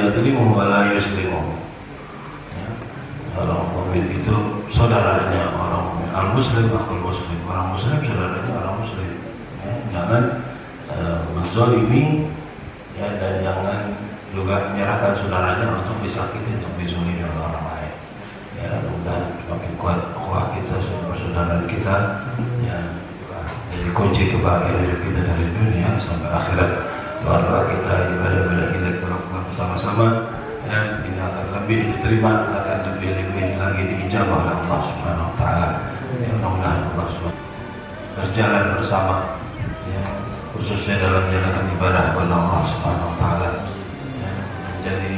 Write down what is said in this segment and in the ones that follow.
yadlimu wa la yuslimu. Orang mukmin itu saudaranya orang mukmin. Al-muslim akhul muslim. Orang muslim saudaranya orang muslim. Jangan menzalimi, dan jangan juga menyerahkan saudaranya untuk disakiti, untuk dizalimi oleh orang lain. Dan semakin kuat ukhuwah kita sama saudara kita, jadi kunci kebahagiaan kita dari dunia sampai akhirat. Doa-doa kita, ibadah-ibadah kita lakukan bersama-sama, ini akan lebih diterima, akan lebih lagi diijabah oleh Allah Subhanahu Wa Taala. Mudah-mudahan Allah Subhanahu berjalan bersama, khususnya dalam jalan ibadah kepada Allah Subhanahu Wa Taala, menjadi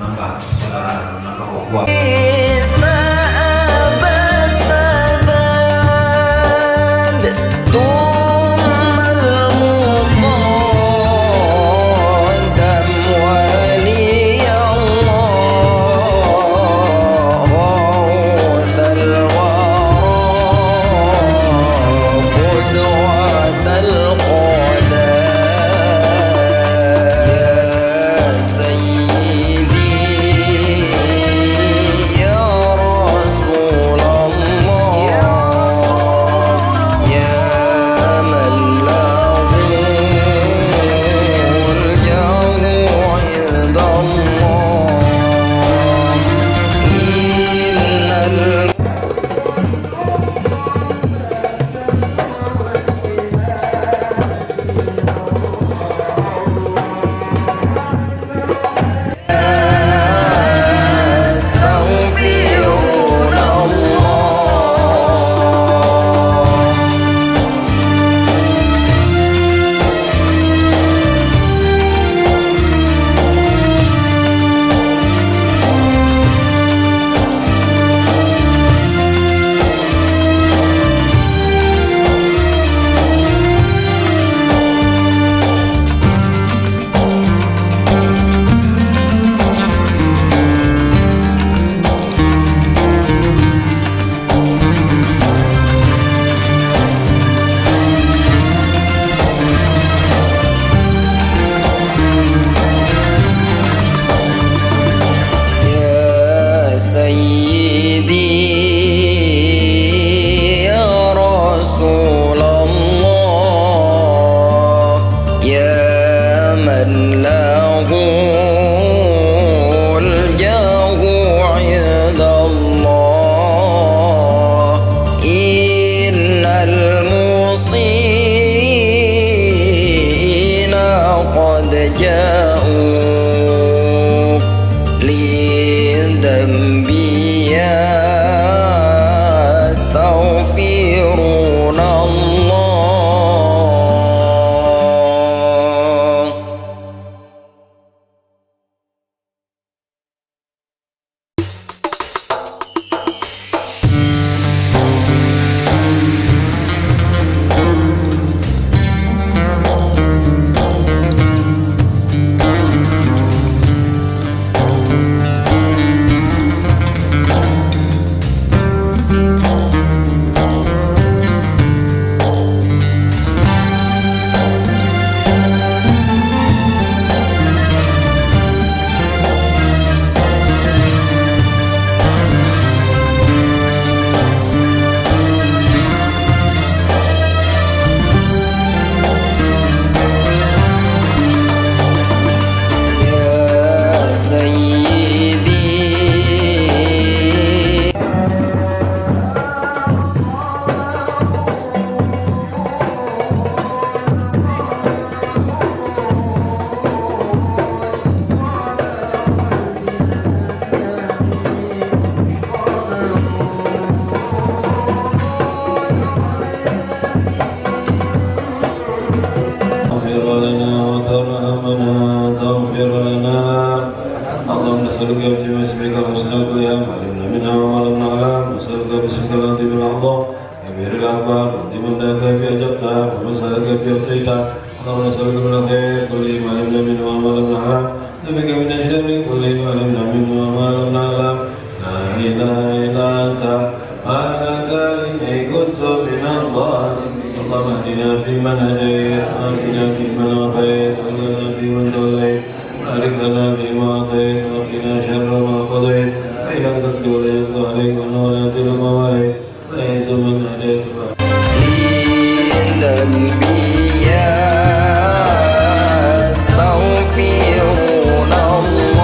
menambah persaudaraan, menambah ukhuwah. فيمن هديت وآتنا فيمن عافيت وتولنا فيمن توليت بارك لنا وقنا شر ما قضيت فإنك تقضي ولا يقضى عليك ولا يذل من واليت ولا يعز من هديت يستغفرون الله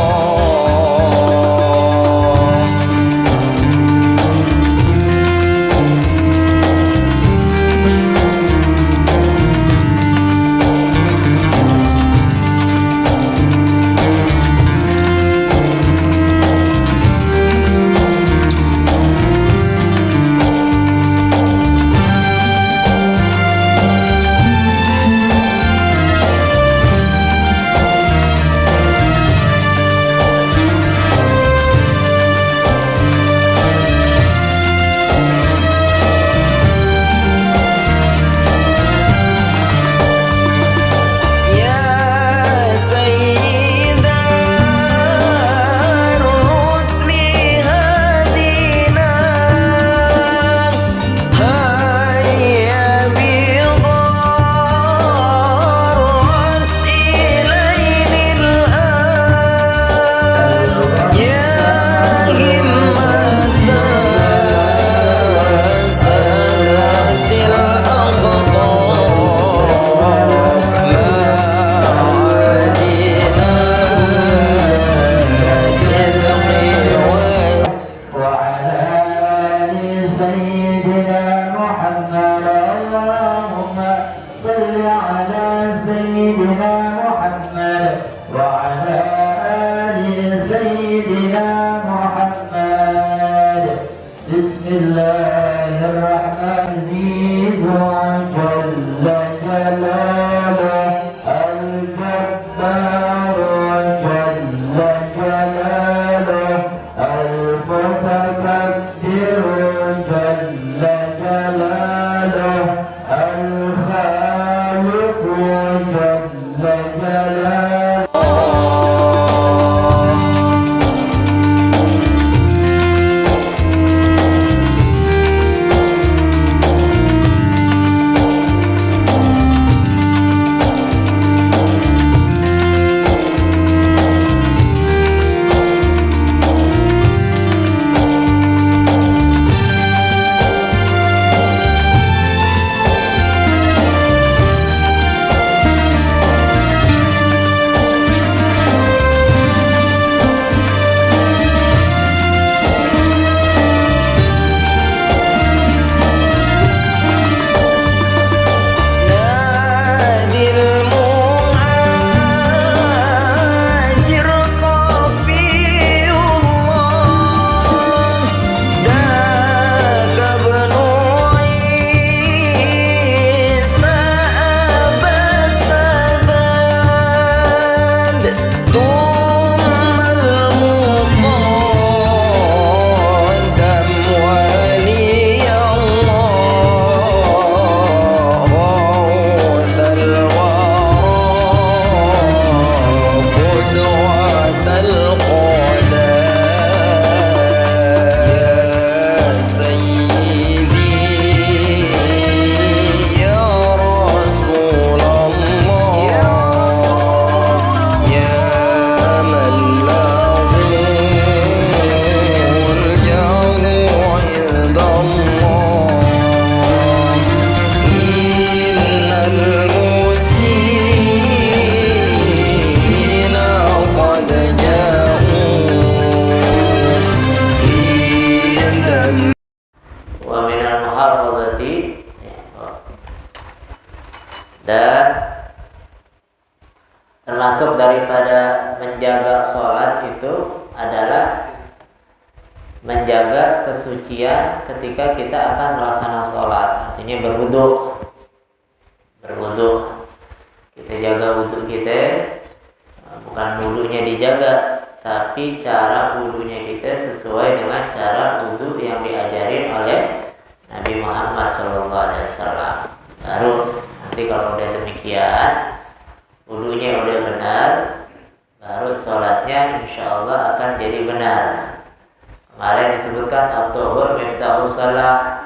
Dan termasuk daripada menjaga sholat itu adalah menjaga kesucian ketika kita akan melaksanakan sholat. Artinya berwudu. Kita jaga wudu kita, bukan wudunya dijaga, tapi cara wudunya kita sesuai dengan cara wudu yang diajarin oleh Nabi Muhammad SAW. Baru nanti kalau udah demikian, wudunya udah benar, baru sholatnya insya Allah akan jadi benar. Kemarin disebutkan at-tuhur miftahus shalah.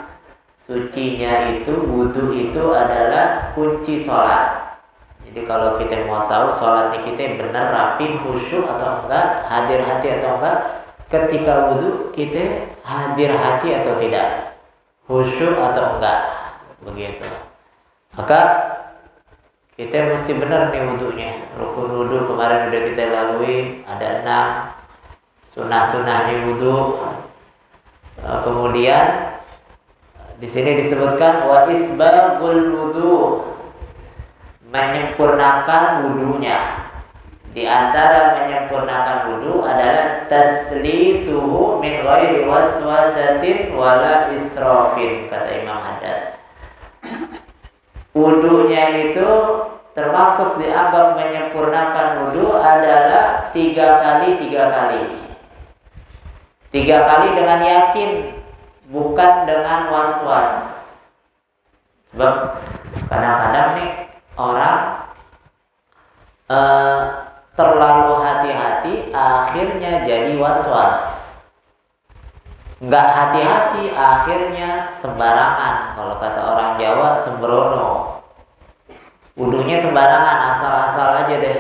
Sucinya itu, wudu itu adalah kunci sholat. Jadi kalau kita mau tahu sholatnya kita benar, rapi, khusyuk atau enggak, hadir hati atau enggak, ketika wudhu kita hadir hati atau tidak, khusyuk atau enggak, begitu. Maka kita mesti benar nih wudhunya. Rukun wudhu kemarin udah kita lalui, ada 6 sunnah-sunnahnya wudhu. Kemudian di sini disebutkan wa isbagul wudhu, menyempurnakan wudhunya. Di antara menyempurnakan wudhu adalah taslisuhu min ghairi waswasatin wala israfin, kata Imam Haddad. Wudhunya itu termasuk dianggap menyempurnakan wudhu adalah 3 kali 3 kali. 3 kali dengan yakin, bukan dengan was-was. Sebab kadang-kadang nih orang terlalu hati-hati, akhirnya jadi was-was. Nggak hati-hati, akhirnya sembarangan. Kalau kata orang Jawa, sembrono. Wudhunya sembarangan, asal-asal aja deh.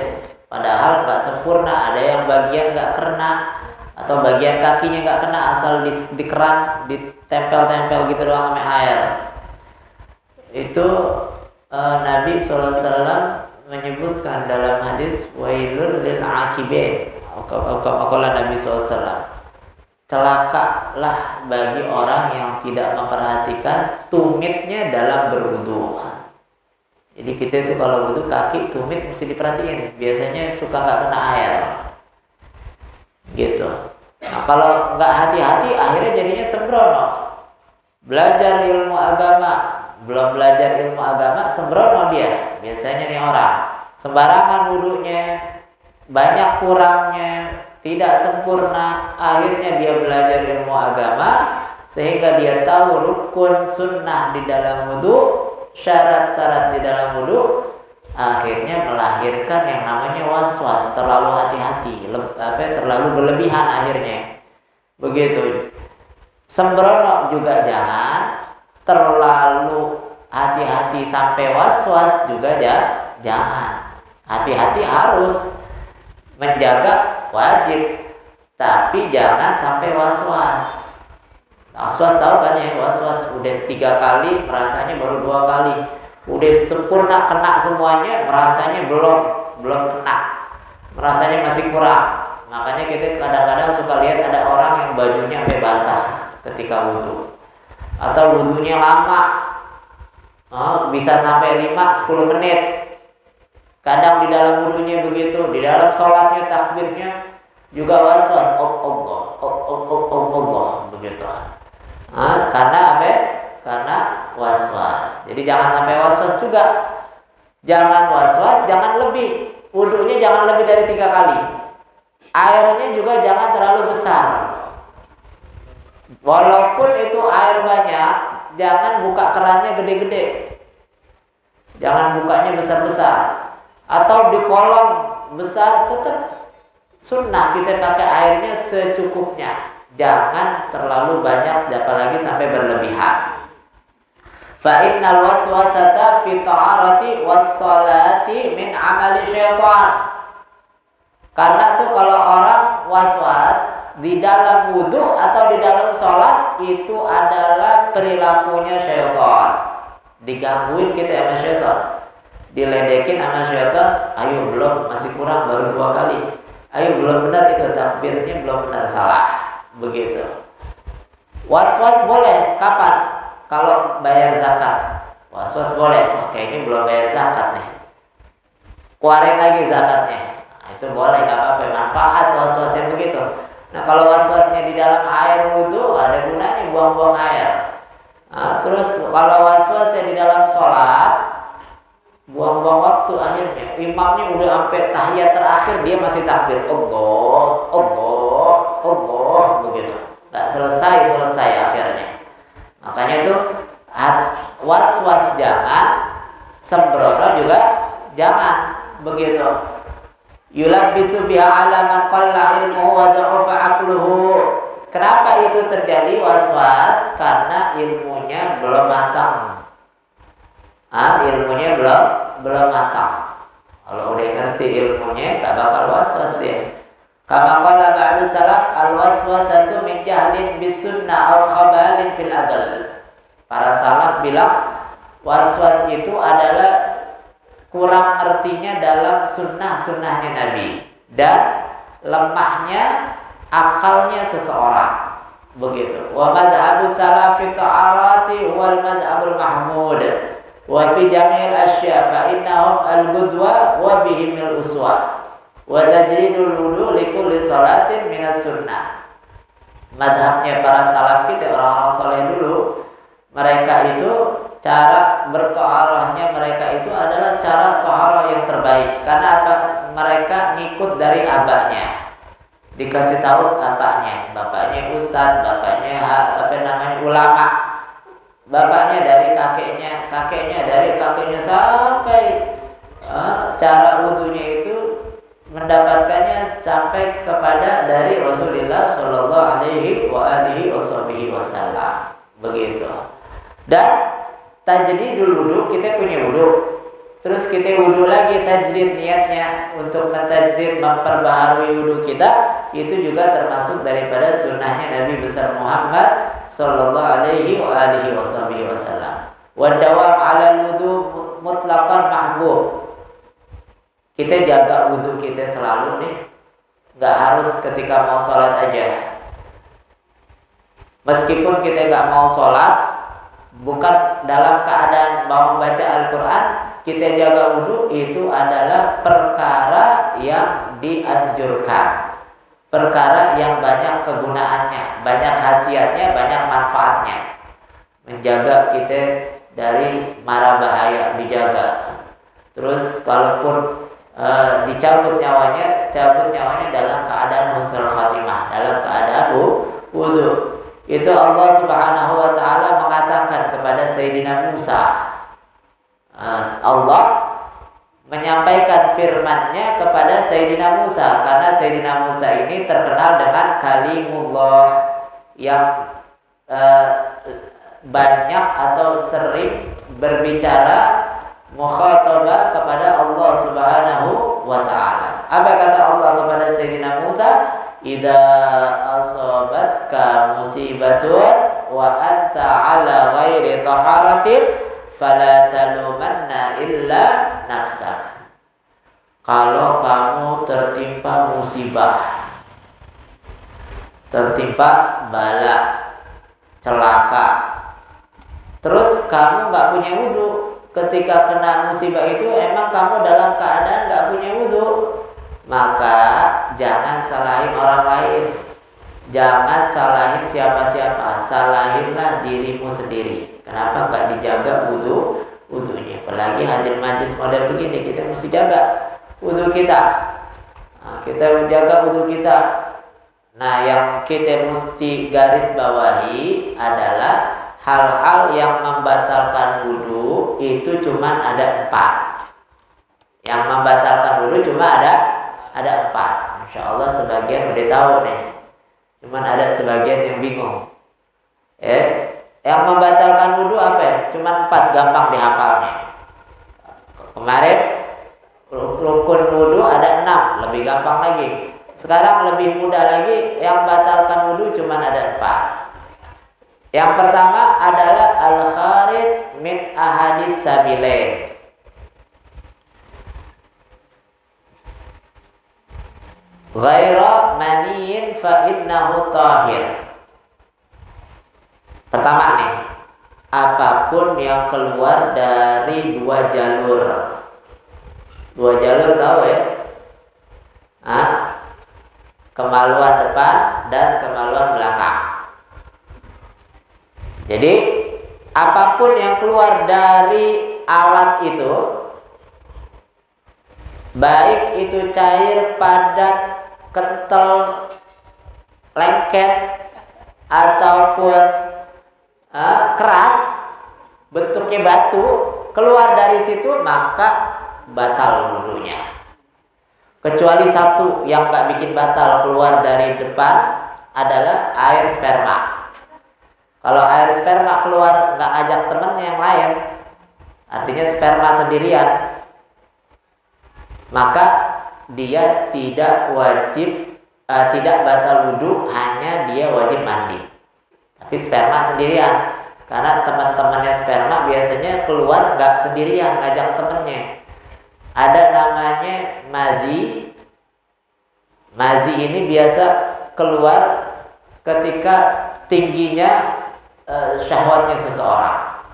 Padahal nggak sempurna, ada yang bagian nggak kena, atau bagian kakinya nggak kena, asal di keran ditempel-tempel gitu doang sama air. Itu Nabi SAW menyebutkan dalam hadis wailul lil akibin. Qala Nabi SAW, celakalah bagi orang yang tidak memperhatikan tumitnya dalam berwudu. Jadi kita itu kalau wudu kaki tumit mesti diperhatiin. Biasanya suka nggak kena air. Gitu. Nah, kalau nggak hati-hati akhirnya jadinya sembrono. Belajar ilmu agama, belum belajar ilmu agama, sembrono dia. Biasanya nih orang sembarangan wudhunya, banyak kurangnya, tidak sempurna. Akhirnya dia belajar ilmu agama sehingga dia tahu rukun sunnah di dalam wudhu, syarat-syarat di dalam wudhu. Akhirnya melahirkan yang namanya was-was, terlalu hati-hati, terlalu berlebihan akhirnya. Begitu. Sembrono juga jangan, terlalu hati-hati sampai was-was juga jangan. Hati-hati harus, menjaga wajib, tapi jangan sampai was-was. Was-was tahu kan ya, was-was udah 3 kali, merasanya baru 2 kali. Udah sempurna kena semuanya, merasanya belum kena, merasanya masih kurang. Makanya kita kadang-kadang suka lihat ada orang yang bajunya sampai basah ketika wudhu, atau wudhunya lama, bisa sampai 5-10 menit. Kadang di dalam wudhunya begitu, di dalam sholatnya takbirnya juga was-was, Allah, begitu. Karena apa? Karena was-was. Jadi jangan sampai was-was juga. Jangan was-was, jangan lebih. Wudhunya jangan lebih dari 3 kali. Airnya juga jangan terlalu besar. Walaupun itu air banyak, jangan buka kerannya gede-gede. Jangan bukanya besar-besar. Atau di kolom besar, tetap sunnah kita pakai airnya secukupnya. Jangan terlalu banyak, apalagi sampai berlebihan. Fa innal waswasata fi ta'arati was-salati min amali syaitan. Karena tuh kalau orang was-was di dalam wudu atau di dalam sholat, itu adalah perilakunya syaitan. Digangguin kita sama syaitan, diledekin sama syaitan. Ayo belum, masih kurang, baru 2 kali. Ayo belum benar itu takbirnya, belum benar, salah. Begitu. Was-was boleh kapan? Kalau bayar zakat, was-was boleh. Oh, kayaknya belum bayar zakat nih, keluarin lagi zakatnya. Itu boleh, gak apa-apa, manfaat was-was yang begitu. Nah, kalau was-wasnya di dalam air wudhu, ada gunanya buang-buang air. Terus kalau was-wasnya di dalam sholat, buang-buang waktu akhirnya. Imamnya udah sampai tahiyat terakhir, dia masih takbir, Allah, begitu. Gak selesai akhirnya. Makanya itu was-was jangan, sembrono juga jangan, begitu. Yulabbisu biha ala man qalla ilmuhu wa da'ufa aqluhu. Kenapa itu terjadi was-was? Karena ilmunya belum matang. Ilmunya belum matang. Kalau udah ngerti ilmunya, gak bakal was-was dia. Kama qala ba'du salaf, al-waswasatu min jahlin bis sunnah aw khabalin fil adl. Para salaf bilang was-was itu adalah kurang ngertinya dalam sunnah-sunnahnya Nabi dan lemahnya akalnya seseorang. Begitu. Wa madhabu salafi ta'arati wal madhabul mahmud. Wa fi jami'il asya fa innahum al-qudwa wa bihimil uswa. Wa tajridul wudu li kulli salatin minas sunnah. Madhabnya para salaf kita, orang-orang soleh dulu, mereka itu cara bertoharahnya mereka itu adalah cara toharah yang terbaik. Karena apa? Mereka ngikut dari abahnya. Dikasih tahu bapaknya ustadz, bapaknya ulama, bapaknya dari kakeknya, kakeknya dari kakeknya sampai cara wudunya itu mendapatkannya sampai kepada dari Rasulullah Shallallahu Alaihi Wasallam. Begitu. Dan tajdidul wudu, kita punya wudu. Terus kita wudu lagi, tajdid niatnya untuk mentajdid, memperbaharui wudu kita, itu juga termasuk daripada sunnahnya Nabi besar Muhammad sallallahu alaihi wasallam. Wa dawam 'ala wudu mutlaqan mahbub. Kita jaga wudu kita selalu nih. Enggak harus ketika mau sholat aja. Meskipun kita enggak mau sholat, bukan dalam keadaan mau membaca Al-Quran, kita jaga wudu, itu adalah perkara yang dianjurkan, perkara yang banyak kegunaannya, banyak khasiatnya, banyak manfaatnya. Menjaga kita dari mara bahaya, dijaga. Terus kalaupun dicabut nyawanya dalam keadaan husnul khatimah, dalam keadaan wudu. Itu Allah Subhanahu wa taala mengatakan kepada Sayyidina Musa. Allah menyampaikan firman-Nya kepada Sayyidina Musa, karena Sayyidina Musa ini terkenal dengan kalimullah yang banyak atau sering berbicara mukhatabah kepada Allah Subhanahu wa taala. Apa kata Allah kepada Sayyidina Musa? Idza asabatka musibatun wa anta ala ghairi taharatin fala talumanna illa nafsak. Kalau kamu tertimpa musibah, tertimpa bala, celaka, terus kamu nggak punya wudu, ketika kena musibah itu emang kamu dalam keadaan nggak punya wudu, maka jangan salahin orang lain, jangan salahin siapa-siapa, salahinlah dirimu sendiri. Kenapa nggak dijaga wudunya? Apalagi hadir majlis model begini, kita mesti jaga wudu kita. Kita jaga wudu kita. Nah, yang kita mesti garis bawahi adalah hal-hal yang membatalkan wudu itu cuma ada 4. Yang membatalkan wudu cuma ada 4. Insya Allah sebagian udah tahu nih. Cuman ada sebagian yang bingung. Yang membatalkan wudu apa ya? Cuma 4, gampang dihafalnya. Kemarin rukun wudu ada 6, lebih gampang lagi. Sekarang lebih mudah lagi, yang membatalkan wudu cuma ada 4. Yang pertama adalah al-kharij min ahadis sabilain. Ghaira maniyin fa innahu tahir. Pertama nih, apapun yang keluar dari 2 jalur. 2 jalur tahu ya? Kemaluan depan dan kemaluan belakang. Jadi apapun yang keluar dari alat itu, baik itu cair, padat, kental, lengket, ataupun keras, bentuknya batu, keluar dari situ maka batal wudunya. Kecuali satu yang nggak bikin batal keluar dari depan adalah air sperma. Kalau air sperma keluar nggak ajak temennya yang lain, artinya sperma sendirian, maka dia tidak wajib, tidak batal wudhu, hanya dia wajib mandi. Tapi sperma sendirian, karena teman-temannya sperma biasanya keluar nggak sendirian, ngajak temennya. Ada namanya mazi. Mazi ini biasa keluar ketika tingginya syahwatnya seseorang.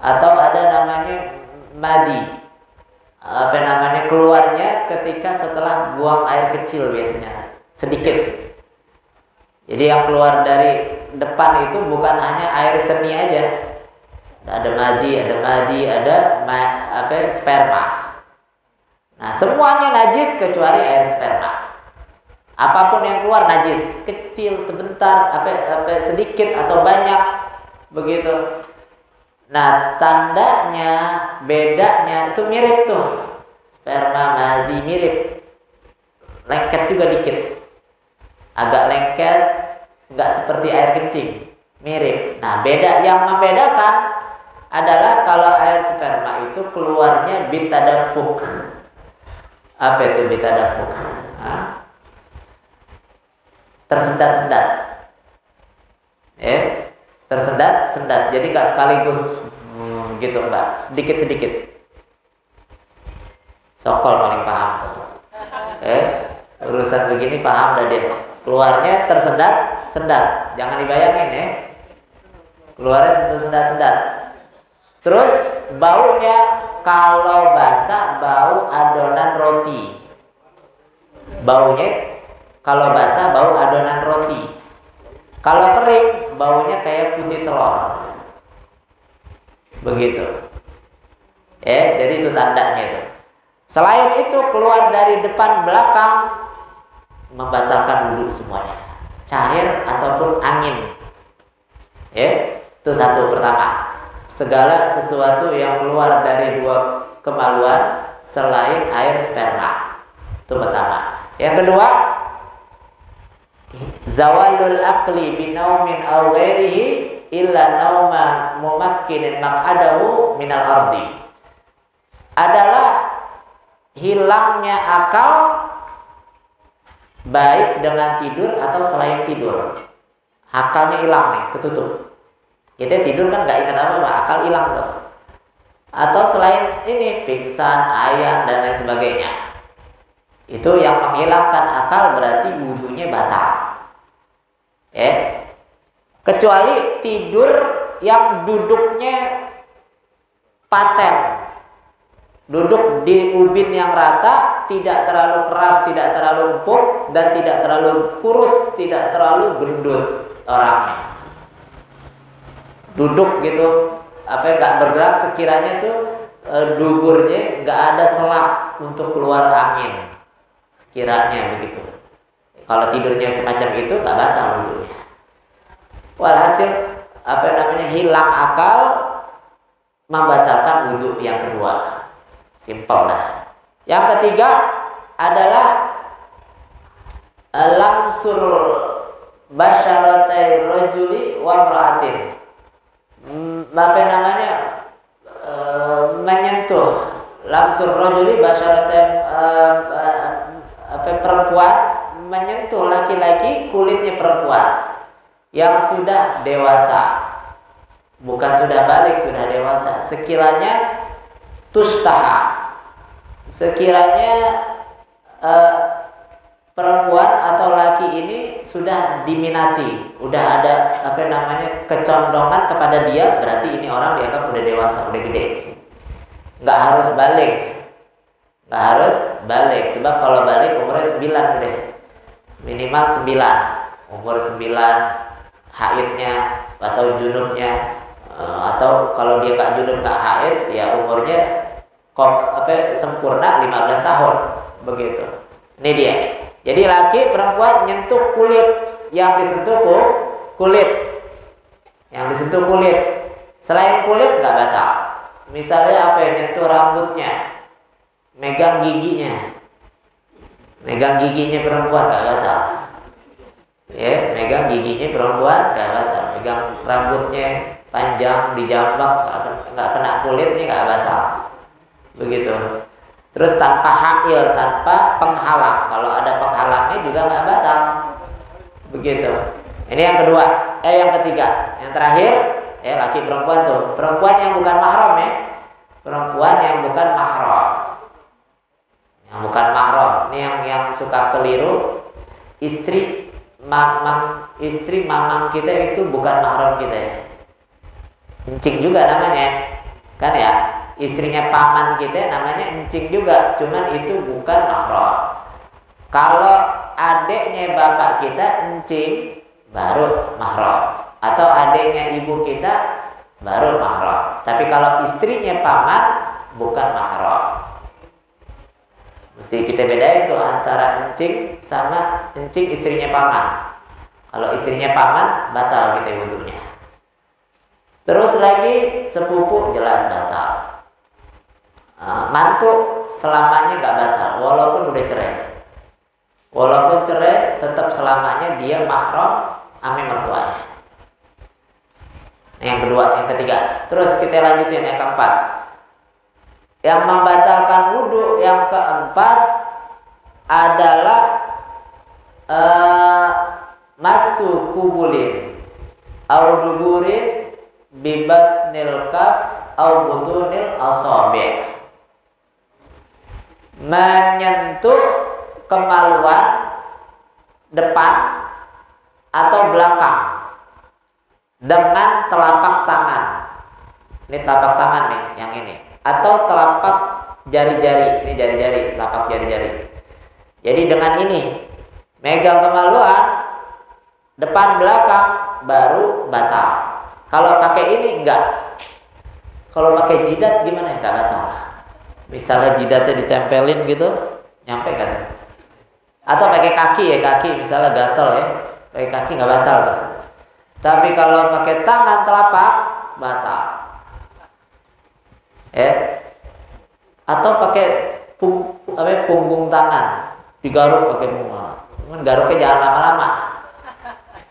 Atau ada namanya madi, keluarnya ketika setelah buang air kecil, biasanya sedikit. Jadi yang keluar dari depan itu bukan hanya air seni aja, ada madi, ada sperma. Nah, semuanya najis kecuali air sperma. Apapun yang keluar najis, kecil, sebentar, sedikit atau banyak, begitu. Nah, tandanya, bedanya itu mirip tuh. Sperma, madi mirip. Lengket juga dikit. Agak lengket, nggak seperti air kencing. Mirip. Nah, yang membedakan adalah kalau air sperma itu keluarnya bitadafuk. Apa itu bitadafuk? Tersendat-sendat. Tersendat-sendat. Jadi nggak sekaligus gitu, enggak, sedikit-sedikit. Sokol paling paham tuh. Urusan begini paham dah dia. Keluarnya tersendat-sendat. Jangan dibayangin ya. Keluarnya tersendat-sendat. Terus baunya kalau basah bau adonan roti. Baunya kalau basah bau adonan roti. Kalau kering baunya kayak putih telur. Begitu. Jadi itu tandanya itu. Selain itu keluar dari depan belakang membatalkan wudhu semuanya. Cair ataupun angin. Itu satu pertama. Segala sesuatu yang keluar dari dua kemaluan selain air sperma. Itu pertama. Yang kedua, zawalul akli binaumin aw ghairihi illa nauma mumakkinin maq'adahu minal ardi. Adalah hilangnya akal baik dengan tidur atau selain tidur. Akalnya hilang nih, ketutup. Kita tidur kan nggak ingat apa-apa, akal hilang tuh. Atau selain ini pingsan, ayan dan lain sebagainya. Itu yang menghilangkan akal, berarti wudhunya batal. Kecuali tidur yang duduknya paten, duduk di ubin yang rata, tidak terlalu keras, tidak terlalu empuk, dan tidak terlalu kurus, tidak terlalu gendut orangnya. Duduk gitu, nggak bergerak, sekiranya tuh duburnya nggak ada selang untuk keluar angin, sekiranya begitu. Kalau tidurnya semacam itu nggak batal wudhunya. Walhasil hilang akal membatalkan wudhu yang kedua. Simpel dah. Yang ketiga adalah lamsul basyaratai rajuli wa imra'atin. Menyentuh lamsul rajuli basyaratai perempuan menyentuh laki-laki kulitnya perempuan yang sudah dewasa, bukan sudah balik, sudah dewasa. Sekiranya tustaha, sekiranya perempuan atau laki ini sudah diminati, udah ada kecondongan kepada dia, berarti ini orang dianggap udah dewasa, udah gede. Nggak harus balik, sebab kalau balik umurnya 9 udah. Minimal 9. Umur 9 haidnya atau junubnya, atau kalau dia nggak junub nggak haid, ya umurnya sempurna 15 tahun begitu. Ini dia. Jadi laki perempuan nyentuh kulit, yang disentuh kulit, selain kulit nggak batal. Misalnya nyentuh rambutnya, megang giginya perempuan nggak batal. Megang giginya perempuan nggak batal. Megang rambutnya panjang dijambak, nggak kena kulitnya nggak batal. Begitu. Terus tanpa hail, tanpa penghalang. Kalau ada penghalangnya juga nggak batal. Begitu. Ini yang kedua. Yang ketiga. Yang terakhir, laki perempuan tuh. Perempuan yang bukan mahram ya. Perempuan yang bukan mahram. Yang bukan mahram. Ini yang suka keliru. Istri mamang kita itu bukan mahram kita ya. Encing juga namanya. Kan ya? Istrinya paman kita namanya encing juga, cuman itu bukan mahram. Kalau adiknya bapak kita encing, baru mahram. Atau adiknya ibu kita, baru mahram. Tapi kalau istrinya paman, bukan mahram. Mesti kita beda itu antara encing sama encing istrinya paman. Kalau istrinya paman, batal kita wudunya. Terus lagi sepupu jelas batal. Mantu selamanya gak batal walaupun udah cerai. Walaupun cerai tetap selamanya dia mahram ame mertuanya. Yang kedua, yang ketiga. Terus kita lanjutin yang keempat. Yang membatalkan wudu yang keempat adalah masuk kubulin au duburin bibatnil kaf au butunil asabi'. Menyentuh kemaluan depan atau belakang dengan telapak tangan. Ini telapak tangan nih, yang ini. Atau telapak jari-jari. Ini jari-jari, telapak jari-jari. Jadi dengan ini megang kemaluan depan belakang baru batal. Kalau pakai ini enggak. Kalau pakai jidat gimana? Enggak batal. Misalnya jidatnya ditempelin gitu, nyampe nggak tuh? Atau pakai kaki ya, kaki misalnya gatel ya, pakai kaki nggak batal tuh. Tapi kalau pakai tangan telapak batal. Atau pakai punggung tangan, digaruk pakai punggung. Garuknya jangan lama-lama.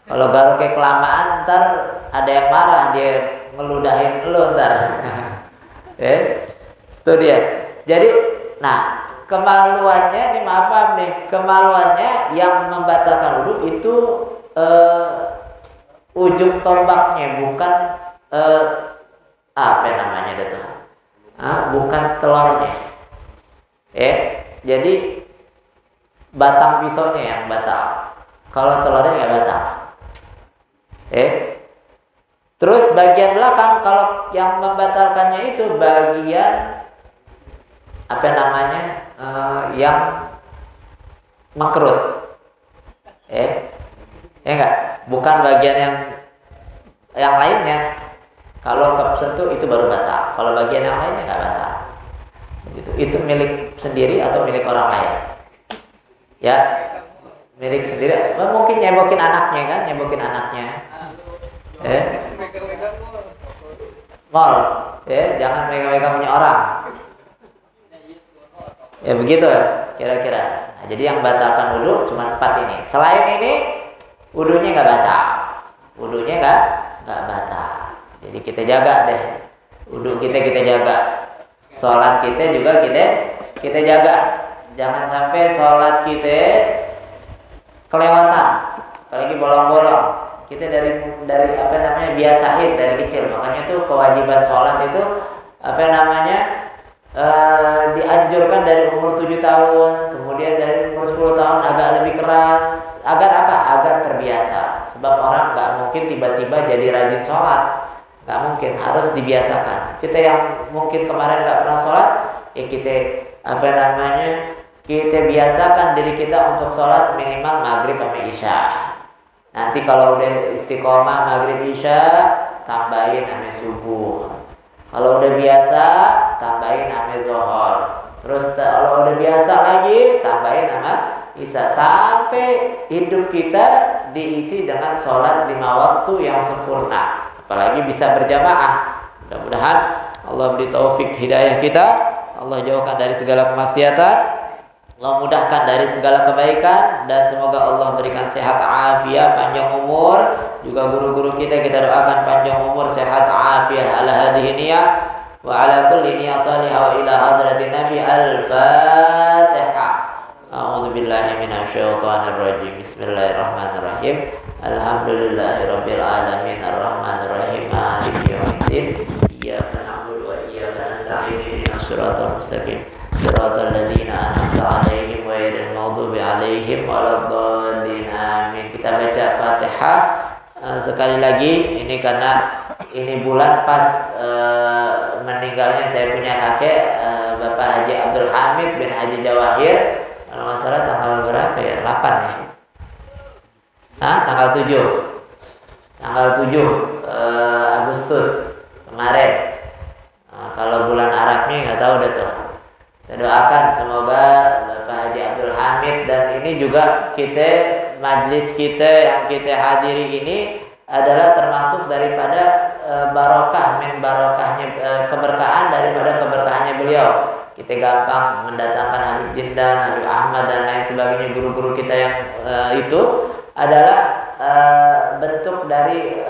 Kalau garuknya kelamaan, ntar ada yang marah, dia ngeludahin lu ntar. Itu dia. Jadi, nah kemaluannya ini maaf nih, kemaluannya yang membatalkan wudu itu ujung tombaknya, bukan apa namanya itu, bukan telurnya. Jadi batang pisaunya yang batal. Kalau telurnya nggak batal. Terus bagian belakang, kalau yang membatalkannya itu bagian apa namanya yang mengkerut, enggak, bukan bagian yang lainnya. Kalau kesentuh itu baru batal. Kalau bagian yang lainnya nggak batal. Itu milik sendiri atau milik orang lain? Ya, milik sendiri. Mungkin nyebokin anaknya kan, Mall, jangan megang-megang punya orang. Ya begitu kira-kira. Nah, jadi yang batalkan wudu cuma 4 ini. Selain ini wudunya nggak batal. Wudunya nggak batal. Jadi kita jaga deh. Wudu kita jaga. Sholat kita juga kita jaga. Jangan sampai sholat kita kelewatan. Apalagi bolong-bolong. Kita dari apa namanya biasain dari kecil. Makanya tuh kewajiban sholat itu apa namanya dianjurkan dari umur 7 tahun, kemudian dari umur 10 tahun agak lebih keras. Agar apa? Agar terbiasa. Sebab orang nggak mungkin tiba-tiba jadi rajin sholat, nggak mungkin, harus dibiasakan. Kita yang mungkin kemarin nggak pernah sholat, ya kita apa namanya kita biasakan diri kita untuk sholat minimal maghrib sampai isya. Nanti kalau udah istiqomah maghrib isya, tambahin sampai subuh. Kalau udah biasa, tambahin sampai zuhur. Terus kalau udah biasa lagi, tambahin sama isya. Sampai hidup kita diisi dengan sholat 5 waktu yang sempurna. Apalagi bisa berjamaah. Mudah-mudahan Allah beri taufik hidayah kita. Allah jauhkan dari segala kemaksiatan. Allah mudahkan dari segala kebaikan. Dan semoga Allah berikan sehat afiat, panjang umur. Juga guru-guru kita doakan panjang umur, sehat afiat ala hadhihi niyah. wa ala kulli niyyah salihah wa ila hadratin nabi. Al-Fatihah. A'udzu billahi minasyaitonir rajim. Bismillahirrahmanirrahim. Alhamdulillahirabbil alamin arrahmanir rahim maliki yaumiddin. Iyyaka na'budu wa iyyaka nasta'in ihdinas siratal mustaqim siratal ladzina an'amta 'alaihim ghairil maghdubi 'alaihim waladdallin. Amin. Kita baca Fatihah sekali lagi. Ini karena ini bulan pas meninggalnya saya punya kakek Bapak Haji Abdul Hamid bin Haji Jawahir. Kalau nggak salah tanggal berapa ya? 8 ya? Tanggal 7. Tanggal 7 Agustus kemarin. Kalau bulan Arabnya nggak tahu deh tuh. Kita doakan semoga Bapak Haji Abdul Hamid, dan ini juga majlis kita yang kita hadiri ini adalah termasuk daripada barokah, keberkahan daripada keberkahannya beliau. Kita gampang mendatangkan Habib Jindan, Habib Ahmad dan lain sebagainya, guru-guru kita yang itu adalah bentuk dari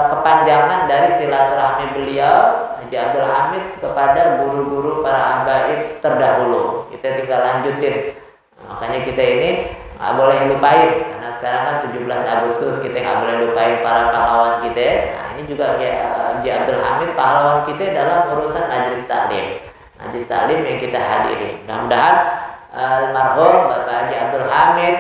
kepanjangan dari silaturahmi beliau Haji Abdul Hamid kepada guru-guru para habaib terdahulu. Kita tinggal lanjutin. Makanya kita ini nggak boleh lupain, karena sekarang kan 17 Agustus, kita nggak boleh lupain para pahlawan kita. Nah, ini juga Haji Abdul Hamid pahlawan kita dalam urusan majlis taklim yang kita hadiri. Mudah-mudahan almarhum Bapak Haji Abdul Hamid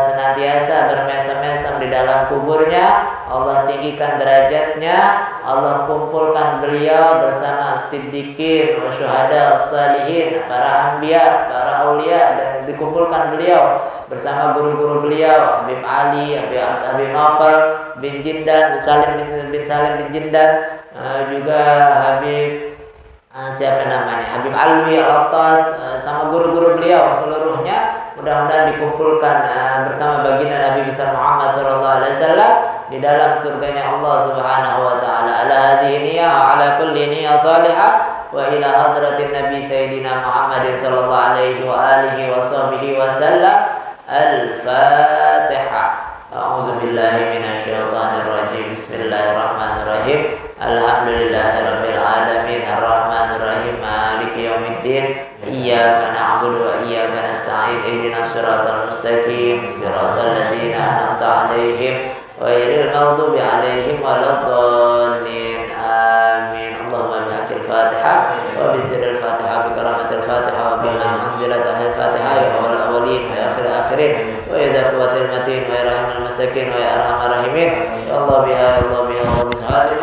senantiasa bermesem-mesem di dalam kuburnya. Allah tinggikan derajatnya, Allah kumpulkan beliau bersama siddiqin wa syuhada salihin, para anbiya, para aulia, dan dikumpulkan beliau bersama guru-guru beliau Habib Ali, Habib Naufal bin Jindan, bin Salim bin Jindan, juga Habib siapa namanya, Habib Alwi Al-Attas, sama guru-guru beliau seluruhnya. Mudah-mudahan dikumpulkan bersama baginda Nabi besar Muhammad SAW di dalam surganya Allah Subhanahu wa taala. Ala hadhihi niyyah wa ala kulli niyyah salihah wa ila hadratin Nabi Sayyidina Muhammadin sallallahu alaihi wa alihi wa sahbihi wa sallam. Al-Fatihah. A'udzu billahi minasyaitonir rajim. Bismillahirrahmanirrahim. Alhamdulillahirabbil alamin arrahmanir rahim maliki yaumiddin. Iyyaka na'budu wa iyyaka nasta'in ihdinas siratal mustaqim siratal ladzina an'amta 'alaihim ghairil maghdubi 'alaihim waladdallin. Amin. Allahumma bihaqqil Fatihah wa bi sirril Fatihah bi karamatil Fatihah wa biman unzilat al-Fatihah ya awwal awwalin wa akhir akhirin wa idza quwwatil matin wa irhamil masakin wa ya arhamar rahimin. Ya Allah biha wa bi sihhatil